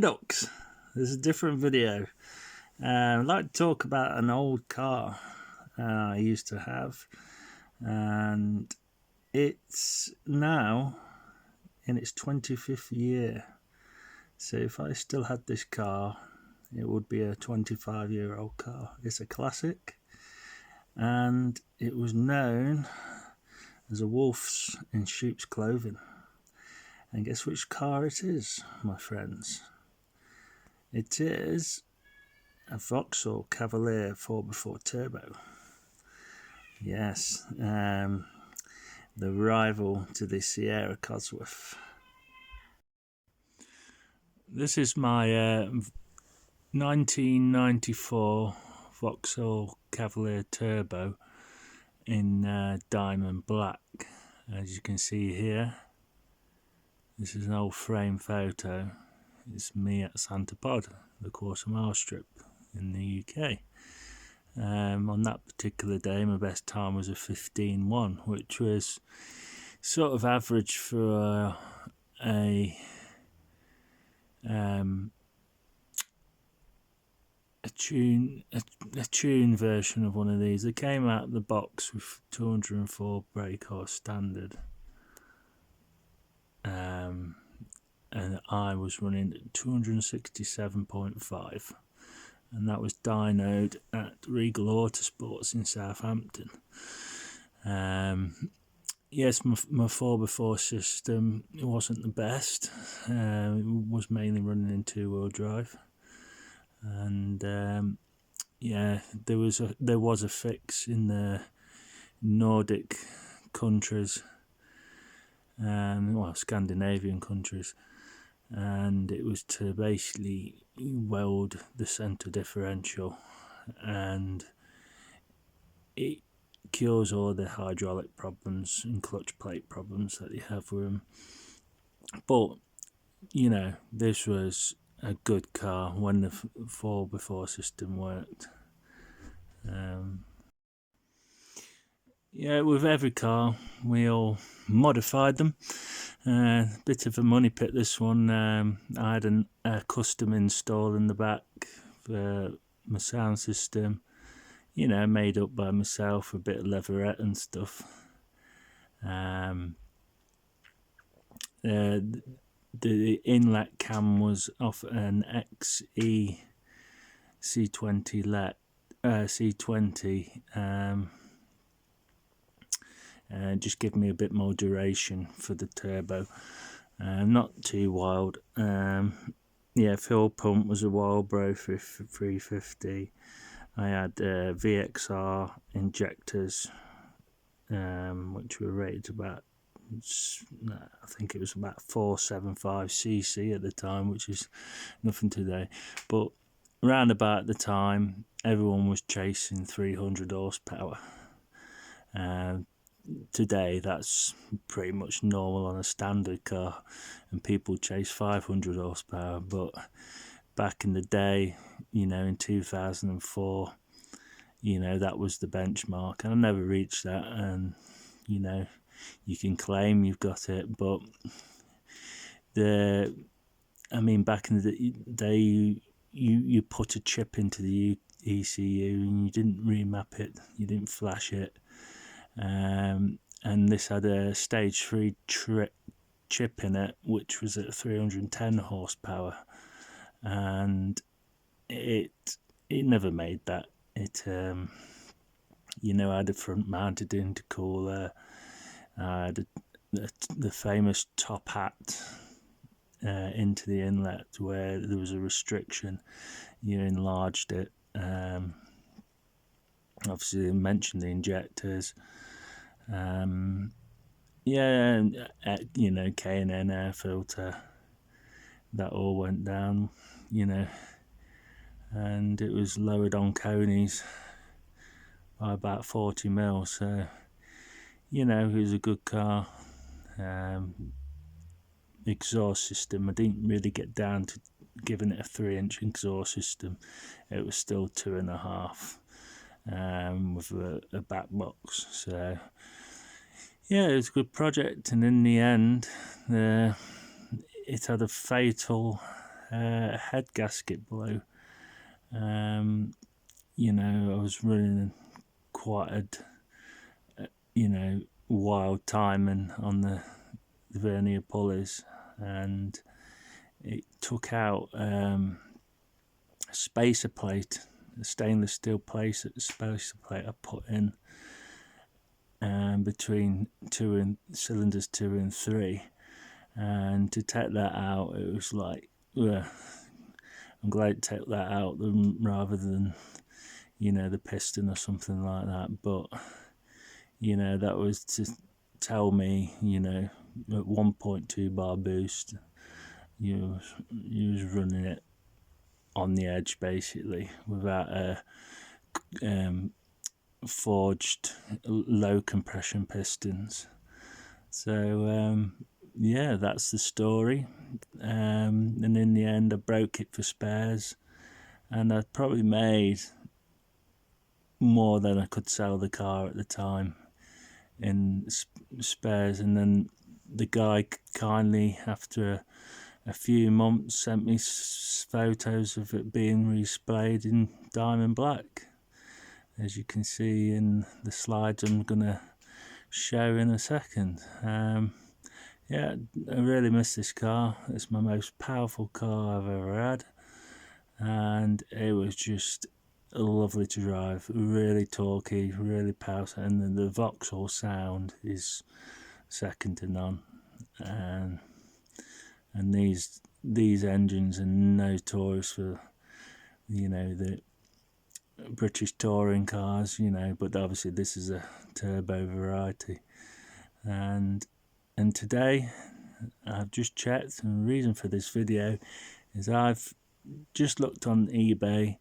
ducks, there's a different video. I'd like to talk about an old car I used to have, and it's now in its 25th year. So if I still had this car, it would be a 25-year-old car. It's a classic, and it was known as a wolf's in sheep's clothing. And guess which car it is, my friends? It is a Vauxhall Cavalier 4x4 Turbo. Yes, the rival to the Sierra Cosworth. This is my 1994 Vauxhall Cavalier Turbo in diamond black. As you can see here, this is an old frame photo. It's me at Unported, the quarter-mile strip in the UK. On that particular day, my best time was a 15:1, which was sort of average for a tune version of one of these. They came out of the box with 204 brake horse standard, and I was running 267.5, and that was dynoed at Regal Autosports in Southampton. Yes, my 4x4 system, it wasn't the best. It was mainly running in two-wheel drive, and yeah, there was a fix in the Nordic countries, Scandinavian countries, and it was to basically weld the centre differential, and it cures all the hydraulic problems and clutch plate problems that you have with them. But you know, this was a good car when the 4x4 system worked. Yeah, with every car we all modified them. Bit of a money pit, this one. I had a custom install in the back for my sound system, you know, made up by myself, a bit of leatherette and stuff. The inlet cam was off an XE C20 C20, just give me a bit more duration for the turbo. Not too wild. Yeah, fuel pump was a Wildbro 350. I had VXR injectors, which were rated about, I think it was about 475cc at the time, which is nothing today. But round about the time, everyone was chasing 300 horsepower. Today, that's pretty much normal on a standard car, and people chase 500 horsepower. But back in the day, you know, in 2004, you know, that was the benchmark, and I never reached that. And you know, you can claim you've got it, but back in the day, you put a chip into the ECU and you didn't remap it, you didn't flash it, and this had a stage 3 chip in it, which was at 310 horsepower, and it never made that. It you know, I had a front mounted intercooler. I had the famous top hat into the inlet where there was a restriction. You enlarged it. Obviously, I mentioned the injectors. Yeah, you know, K&N air filter. That all went down, you know, and it was lowered on conies by about 40 mil. So, you know, it was a good car. Exhaust system, I didn't really get down to giving it a 3-inch exhaust system. It was still 2.5, with a back box. So yeah, it was a good project, and in the end, it had a fatal head gasket blew. You know, I was running quite a wild timing on the vernier pulleys, and it took out a spacer plate, a stainless steel spacer plate I put in between cylinders 2 and 3, and to take that out, it was like, I'm glad to take that out rather than, you know, the piston or something like that. But, you know, that was to tell me, you know, at 1.2 bar boost, you was running it on the edge basically, without a forged low compression pistons. So yeah, that's the story. And in the end, I broke it for spares, and I probably made more than I could sell the car at the time in spares. And then the guy kindly, after a few months, sent me photos of it being resplayed in diamond black, as you can see in the slides I'm gonna show in a second. Yeah, I really miss this car. It's my most powerful car I've ever had, and it was just lovely to drive. Really torquey, really powerful, and the Vauxhall sound is second to none. And these engines are notorious for, you know, the British touring cars, you know, but obviously this is a turbo variety. And today I've just checked, and the reason for this video is I've just looked on eBay,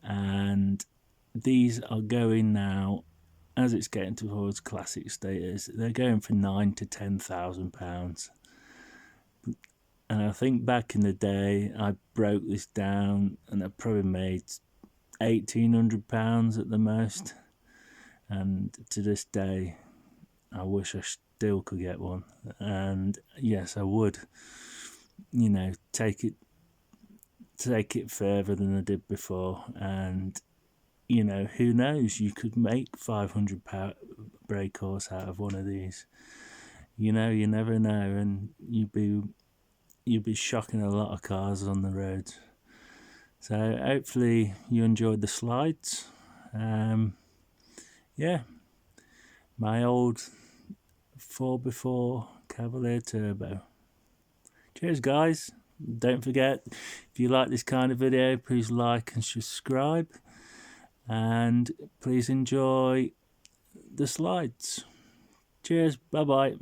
and these are going now, as it's getting towards classic status, they're going for £9,000 to £10,000. And I think back in the day I broke this down and I probably made £1,800 at the most, and to this day I wish I still could get one. And yes, I would, you know, take it further than I did before. And, you know, who knows, you could make £500 brake horse out of one of these. You know, you never know, and you'd be shocking a lot of cars on the roads. So hopefully you enjoyed the slides. Yeah, my old 4x4 Cavalier Turbo. Cheers guys. Don't forget, if you like this kind of video, please like and subscribe, and please enjoy the slides. Cheers, bye bye.